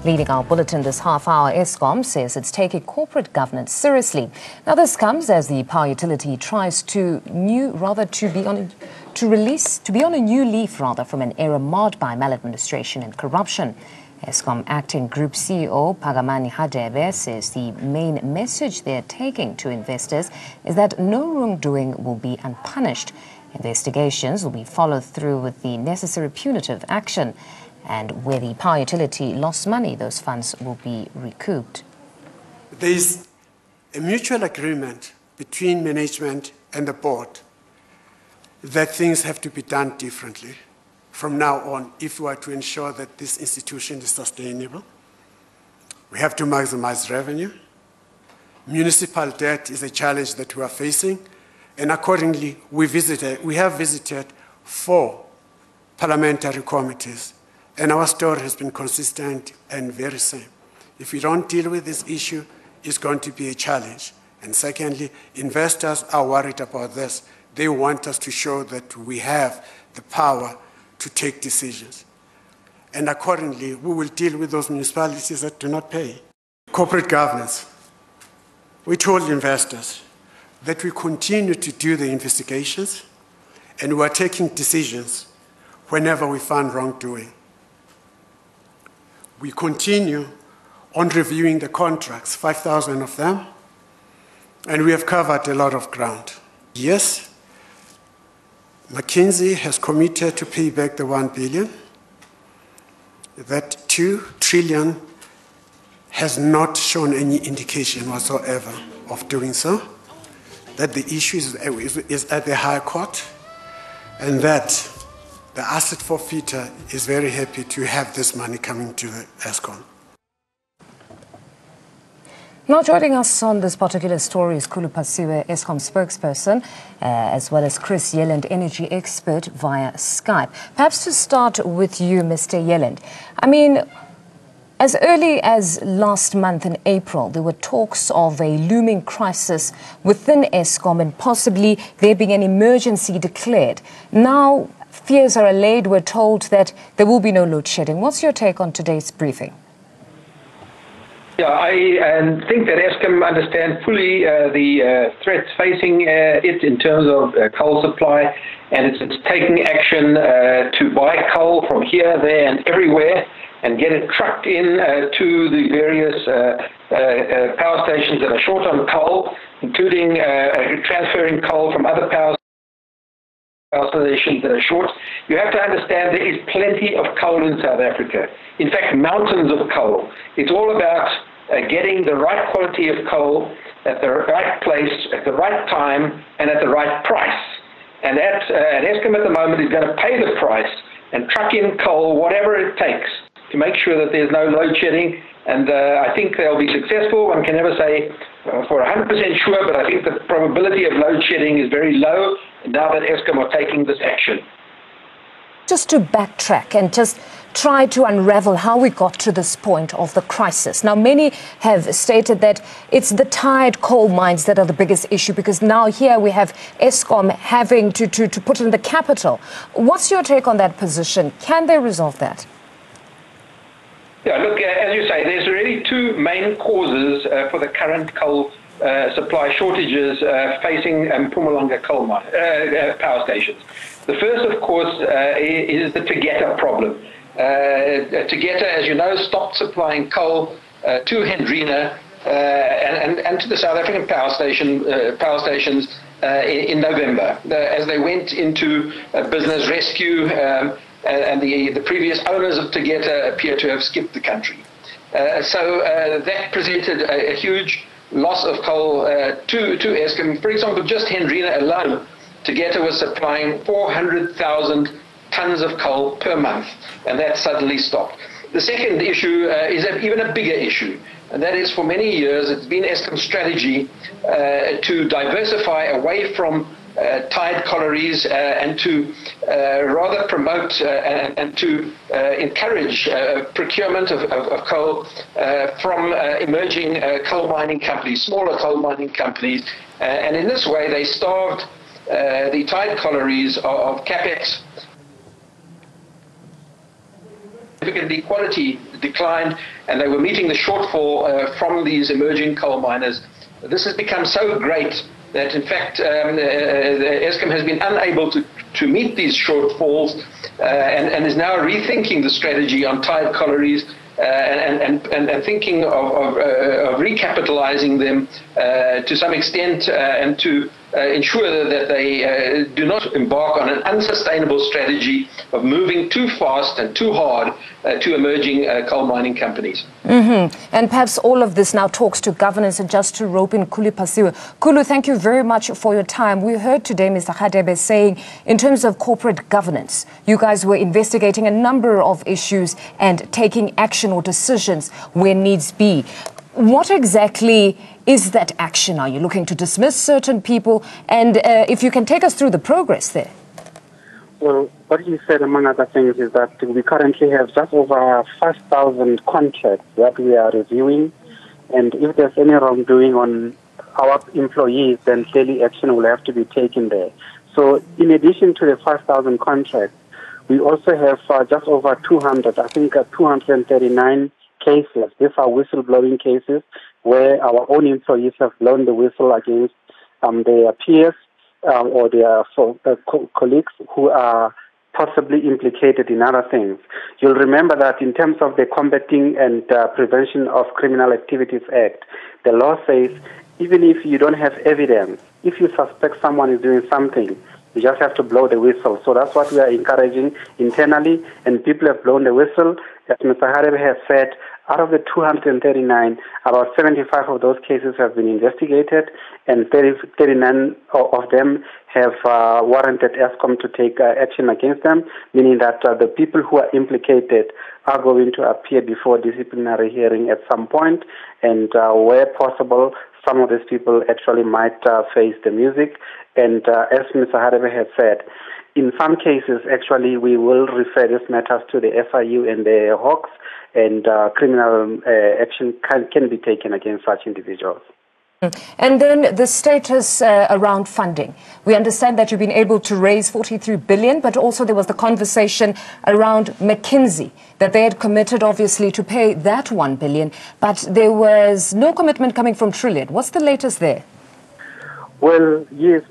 Leading our bulletin this half hour, Eskom says it's taking corporate governance seriously. Now, this comes as the power utility tries to be on a new leaf from an era marred by maladministration and corruption. Eskom acting Group CEO Pagamani Hadebe says the main message they're taking to investors is that no wrongdoing will be unpunished. Investigations will be followed through with the necessary punitive action. And where the power utility lost money, those funds will be recouped. There is a mutual agreement between management and the board that things have to be done differently from now on if we are to ensure that this institution is sustainable. We have to maximize revenue. Municipal debt is a challenge that we are facing, and accordingly, we have visited 4 parliamentary committees. And our story has been consistent and very same. If we don't deal with this issue, it's going to be a challenge. And secondly, investors are worried about this. They want us to show that we have the power to take decisions. And accordingly, we will deal with those municipalities that do not pay. Corporate governance. We told investors that we continue to do the investigations and we are taking decisions whenever we find wrongdoing. We continue on reviewing the contracts, 5,000 of them, and we have covered a lot of ground. Yes, McKinsey has committed to pay back the 1 billion. That 2 trillion has not shown any indication whatsoever of doing so, that the issue is at the High Court, and that the asset forfeiter is very happy to have this money coming to Eskom. Now joining us on this particular story is Kulu Pasiwe, Eskom spokesperson, as well as Chris Yelland, energy expert via Skype. Perhaps to start with you, Mr. Yelland. I mean, as early as last month in April, there were talks of a looming crisis within Eskom and possibly there being an emergency declared. Now, fears are allayed. We're told that there will be no load shedding. What's your take on today's briefing? Yeah, I think that Eskom understands fully the threats facing it in terms of coal supply, and it's taking action to buy coal from here, there, and everywhere, and get it trucked in to the various power stations that are short on coal, including transferring coal from other power stations that are short. You have to understand there is plenty of coal in South Africa. In fact, mountains of coal. It's all about getting the right quality of coal at the right place, at the right time, and at the right price. And Eskom at the moment is going to pay the price and truck in coal, whatever it takes, to make sure that there's no load shedding. And I think they'll be successful. One can never say for 100% sure, but I think the probability of load shedding is very low now that Eskom are taking this action. Just to backtrack and just try to unravel how we got to this point of the crisis. Now, many have stated that it's the tired coal mines that are the biggest issue because now here we have Eskom having to put in the capital. What's your take on that position? Can they resolve that? Yeah, look, as you say, there's really 2 main causes for the current coal supply shortages facing Mpumalanga coal mine, power stations. The first, of course, is the Tegeta problem. Tegeta, as you know, stopped supplying coal to Hendrina and to the South African power stations in November, as they went into business rescue. And the previous owners of Tegeta appear to have skipped the country. So that presented a huge loss of coal to Eskom. For example, just Hendrina alone, Tegeta was supplying 400,000 tons of coal per month, and that suddenly stopped. The second issue is even a bigger issue, and that is for many years it's been Eskom's strategy to diversify away from tied collieries and to rather promote and to encourage procurement of coal from emerging coal mining companies, smaller coal mining companies, and in this way they starved the tied collieries of capex significantly, quality declined, and they were meeting the shortfall from these emerging coal miners. This has become so great that, in fact, Eskom has been unable to meet these shortfalls and is now rethinking the strategy on tied collieries and thinking of recapitalizing them to some extent and to ensure that they do not embark on an unsustainable strategy of moving too fast and too hard to emerging coal mining companies. And perhaps all of this now talks to governance, and just to rope in Khulu Phasiwe. Khulu, thank you very much for your time. We heard today Mr. Radebe saying, in terms of corporate governance, you guys were investigating a number of issues and taking action or decisions where needs be. What exactly is that action? Are you looking to dismiss certain people? And if you can take us through the progress there. Well, what you said, among other things, is that we currently have just over 5,000 contracts that we are reviewing. And if there's any wrongdoing on our employees, then clearly action will have to be taken there. So in addition to the 5,000 contracts, we also have just over 200, I think 239 cases. These are whistleblowing cases where our own employees have blown the whistle against their peers or their colleagues who are possibly implicated in other things. You'll remember that in terms of the Combating and Prevention of Criminal Activities Act, the law says even if you don't have evidence, if you suspect someone is doing something, you just have to blow the whistle. So that's what we are encouraging internally, and people have blown the whistle. As Mr. Radebe has said, out of the 239, about 75 of those cases have been investigated, and 39 of them have warranted Eskom to take action against them, meaning that the people who are implicated are going to appear before disciplinary hearing at some point, and where possible, some of these people actually might face the music. And as Mr. Radebe has said, in some cases, actually, we will refer these matters to the SIU and the Hawks, and criminal action can be taken against such individuals. And then the status around funding. We understand that you've been able to raise 43 billion, but also there was the conversation around McKinsey, that they had committed, obviously, to pay that 1 billion, but there was no commitment coming from Trillion. What's the latest there? Well, yes,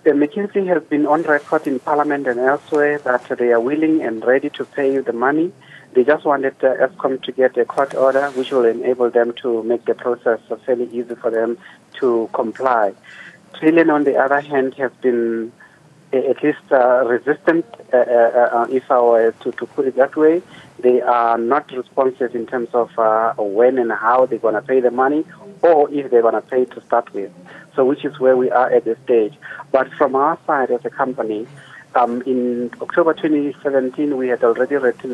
McKinsey has been on record in Parliament and elsewhere that they are willing and ready to pay the money. They just wanted Eskom to get a court order which will enable them to make the process fairly easy for them to comply. Trillion, on the other hand, have been at least resistant, if I were to put it that way. They are not responsive in terms of when and how they're going to pay the money, or if they're going to pay to start with. So which is where we are at this stage. But from our side as a company, in October 2017, we had already written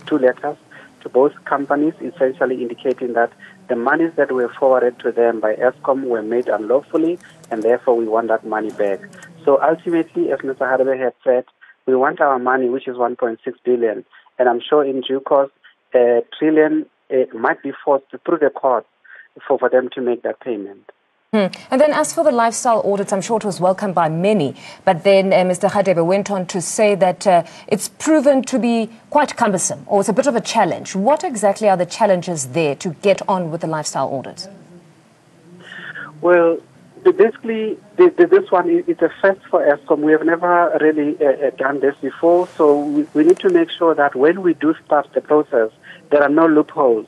two letters to both companies, essentially indicating that the monies that were forwarded to them by Eskom were made unlawfully, and therefore we want that money back. So ultimately, as Mr. Radebe had said, we want our money, which is 1.6 billion, and I'm sure in due course, Trillion might be forced through the court for them to make that payment. And then as for the lifestyle audits, I'm sure it was welcomed by many, but then Mr. Radebe went on to say that it's proven to be quite cumbersome, or it's a bit of a challenge. What exactly are the challenges there to get on with the lifestyle audits? Well, basically, this one is a first for Eskom. We have never really done this before, so we need to make sure that when we do start the process, there are no loopholes.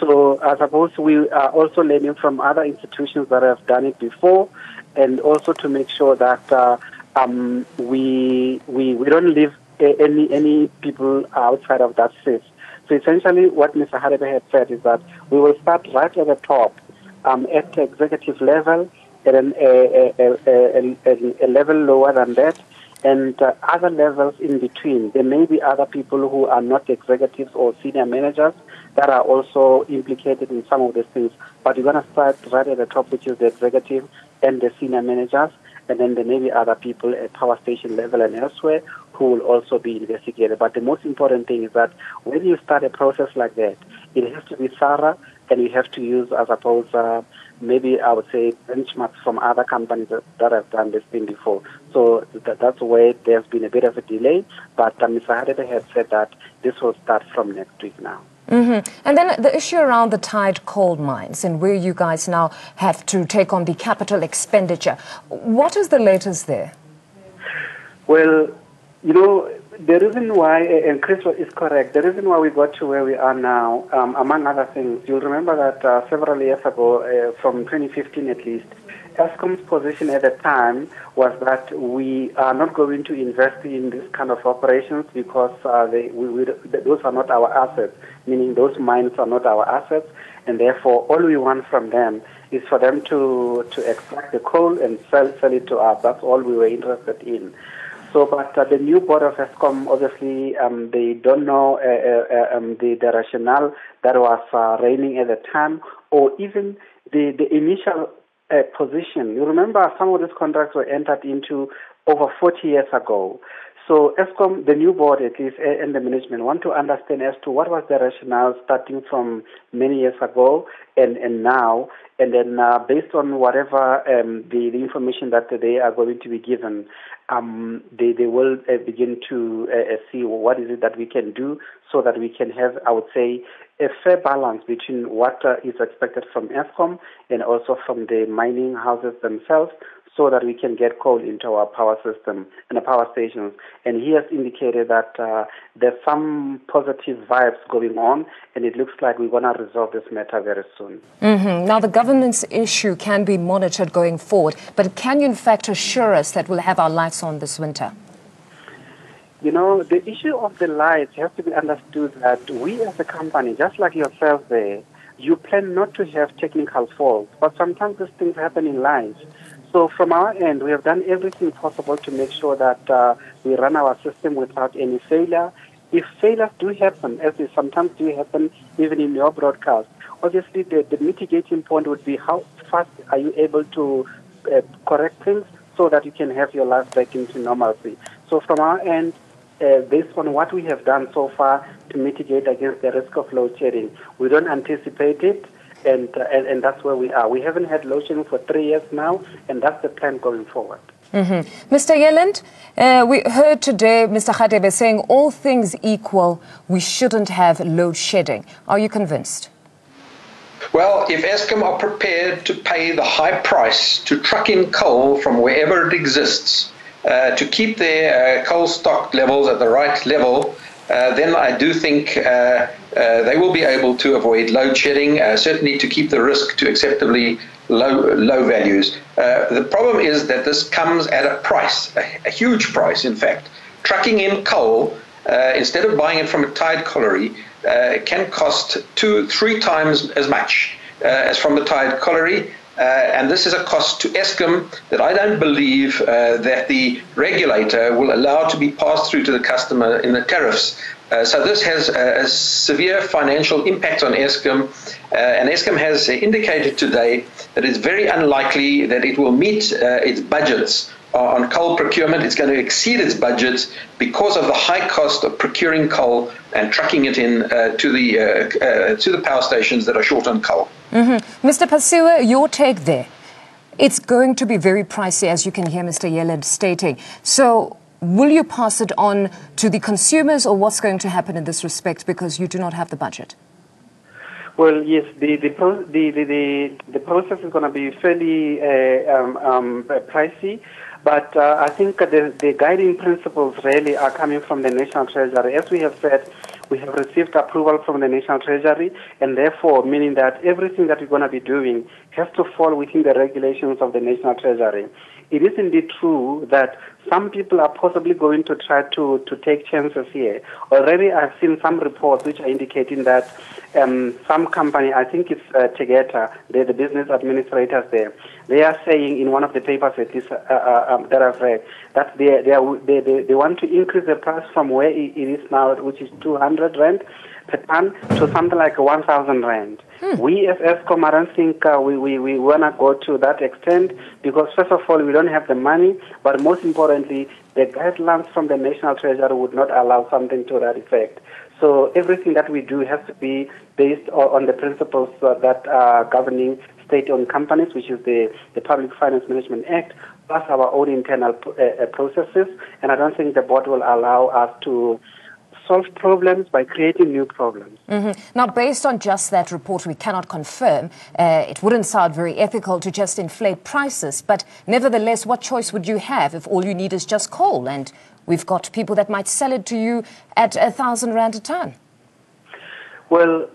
So I suppose we are also learning from other institutions that have done it before, and also to make sure that we don't leave any people outside of that space. So essentially what Mr. Radebe had said is that we will start right at the top at the executive level, at a level lower than that, and other levels in between. There may be other people who are not executives or senior managers that are also implicated in some of these things. But you're going to start right at the top, which is the executive and the senior managers, and then there may be other people at power station level and elsewhere who will also be investigated. But the most important thing is that when you start a process like that, it has to be thorough, and you have to use, I suppose, maybe I would say benchmarks from other companies that have done this thing before. So that's where there's been a bit of a delay, but Mr. Hadebe had said that this will start from next week now. And then the issue around the tied coal mines and where you guys now have to take on the capital expenditure. What is the latest there? Well, you know, the reason why, and Chris is correct, the reason why we got to where we are now, among other things, you'll remember that several years ago, from 2015 at least, Eskom's position at the time was that we are not going to invest in this kind of operations because those are not our assets, meaning those mines are not our assets, and therefore all we want from them is for them to extract the coal and sell it to us. That's all we were interested in. So, but the new board of Eskom, obviously, they don't know the rationale that was reigning at the time, or even the initial position. You remember some of these contracts were entered into over 40 years ago. So Eskom, the new board at least, and the management want to understand as to what was the rationale starting from many years ago and now, and then based on whatever the information that they are going to be given, they will begin to see what is it that we can do so that we can have, I would say, a fair balance between what is expected from Eskom and also from the mining houses themselves, so that we can get coal into our power system and the power stations. And he has indicated that there's some positive vibes going on, and it looks like we're going to resolve this matter very soon. Now, the governance issue can be monitored going forward, but can you in fact assure us that we'll have our lights on this winter? You know, the issue of the lights has to be understood that we as a company, just like yourself there, you plan not to have technical faults, but sometimes these things happen in life. So from our end, we have done everything possible to make sure that we run our system without any failure. If failures do happen, as they sometimes do happen even in your broadcast, obviously the mitigating point would be how fast are you able to correct things so that you can have your life back into normalcy. So from our end, based on what we have done so far to mitigate against the risk of load shedding, we don't anticipate it. And that's where we are. We haven't had load shedding for 3 years now, and that's the plan going forward. Mr. Yelland, we heard today Mr. Hadebe saying all things equal, we shouldn't have load shedding. Are you convinced? Well, if Eskom are prepared to pay the high price to truck in coal from wherever it exists, to keep their coal stock levels at the right level, then I do think they will be able to avoid load shedding, certainly to keep the risk to acceptably low values. The problem is that this comes at a price, a huge price, in fact. Trucking in coal, instead of buying it from a tied colliery, can cost 2-3 times as much as from the tied colliery. And this is a cost to Eskom that I don't believe that the regulator will allow to be passed through to the customer in the tariffs. So this has a severe financial impact on Eskom, and Eskom has indicated today that it's very unlikely that it will meet its budgets on coal procurement. It's going to exceed its budgets because of the high cost of procuring coal and trucking it in to the power stations that are short on coal. Mr. Pasiwe, your take there. It's going to be very pricey, as you can hear Mr. Yelland stating. So will you pass it on to the consumers, or what's going to happen in this respect because you do not have the budget? Well, yes, the process is going to be fairly pricey, but I think the guiding principles really are coming from the National Treasury. As we have said, we have received approval from the National Treasury, and therefore meaning that everything that we're going to be doing has to fall within the regulations of the National Treasury. It is indeed true that some people are possibly going to try to take chances here. Already I've seen some reports which are indicating that some company, I think it's Tegeta, they're the business administrators there, they are saying in one of the papers at least, that I've read, that they want to increase the price from where it is now, which is 200 Rand per ton, to something like 1,000 Rand. We as Eskom, I don't think we want to go to that extent because, first of all, we don't have the money, but most importantly, the guidelines from the National Treasury would not allow something to that effect. So everything that we do has to be based on the principles that are governing state-owned companies, which is the Public Finance Management Act, plus our own internal processes. And I don't think the board will allow us to solve problems by creating new problems. Now, based on just that report, we cannot confirm. It wouldn't sound very ethical to just inflate prices, but nevertheless, what choice would you have if all you need is just coal? And we've got people that might sell it to you at 1,000 Rand a ton. Well,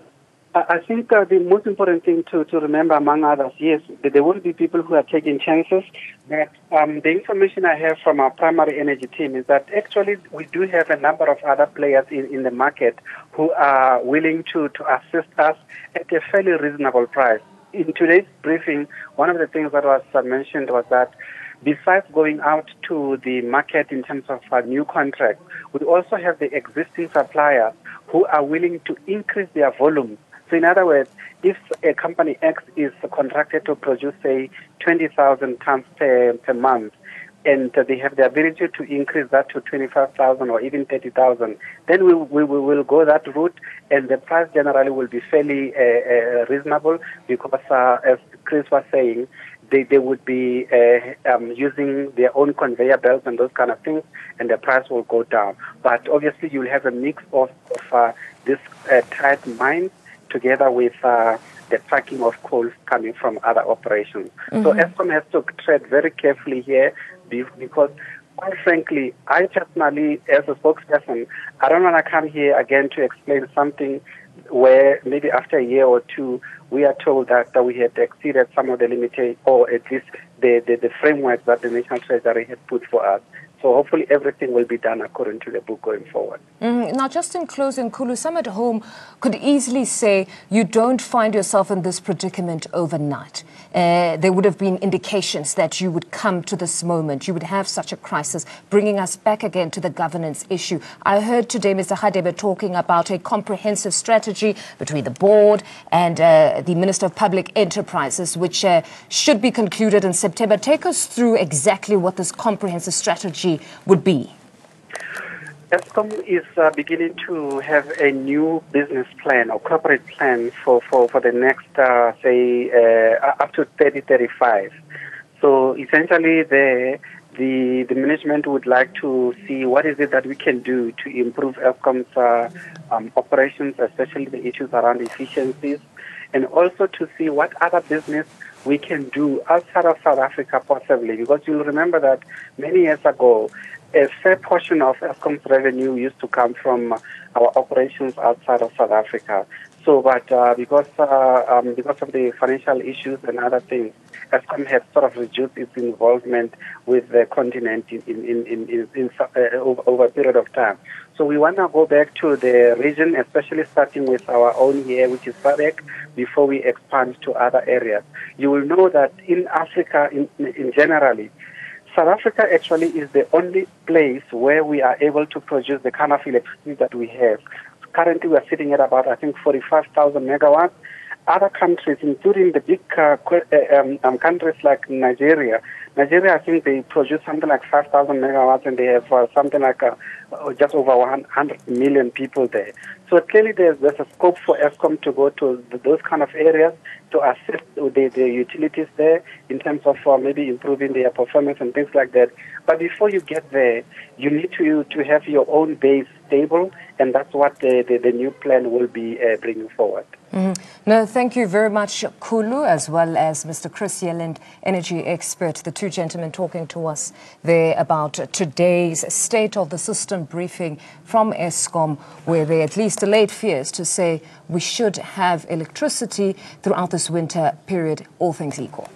I think the most important thing to remember, among others, yes, that there will be people who are taking chances. But the information I have from our primary energy team is that actually we do have a number of other players in the market who are willing to assist us at a fairly reasonable price. In today's briefing, one of the things that was mentioned was that besides going out to the market in terms of new contracts, we also have the existing suppliers who are willing to increase their volume. So in other words, if a company X is contracted to produce, say, 20,000 tons per month, and they have the ability to increase that to 25,000 or even 30,000, then we will go that route, and the price generally will be fairly reasonable because, as Chris was saying, they would be using their own conveyor belts and those kind of things, and the price will go down. But obviously, you'll have a mix of this tight mines together with the tracking of coal coming from other operations. So Eskom has to tread very carefully here because, quite frankly, I personally, as a spokesperson, I don't want to come here again to explain something where maybe after a year or two, we are told that we had exceeded some of the limitations, or at least the framework that the National Treasury had put for us. So hopefully everything will be done according to the book going forward. Now, just in closing, Kulu, some at home could easily say you don't find yourself in this predicament overnight. There would have been indications that you would come to this moment. You would have such a crisis, bringing us back again to the governance issue. I heard today Mr. Hadebe talking about a comprehensive strategy between the board and the Minister of Public Enterprises, which should be concluded in September. Take us through exactly what this comprehensive strategy would be. Eskom is beginning to have a new business plan or corporate plan for the next, up to 2035. So essentially, the management would like to see what is it that we can do to improve Eskom's operations, especially the issues around efficiencies, and also to see what other business we can do outside of South Africa possibly, because you'll remember that many years ago, a fair portion of Eskom's revenue used to come from our operations outside of South Africa. So, but because of the financial issues and other things, Eskom has sort of reduced its involvement with the continent over a period of time. So we want to go back to the region, especially starting with our own here, which is SADC, before we expand to other areas. You will know that in Africa, in generally, South Africa actually is the only place where we are able to produce the kind of electricity that we have. Currently, we are sitting at about, I think, 45,000 megawatts. Other countries, including the big countries like Nigeria, I think they produce something like 5,000 megawatts, and they have something like just over 100 million people there. So clearly there's a scope for Eskom to go to those kind of areas to assist the utilities there in terms of maybe improving their performance and things like that. But before you get there, you need to have your own base stable, and that's what the new plan will be bringing forward. No, thank you very much, Kulu, as well as Mr. Chris Yelland, energy expert, the two gentlemen talking to us there about today's State of the System briefing from Eskom, where they at least allayed fears to say we should have electricity throughout this winter period, all things equal.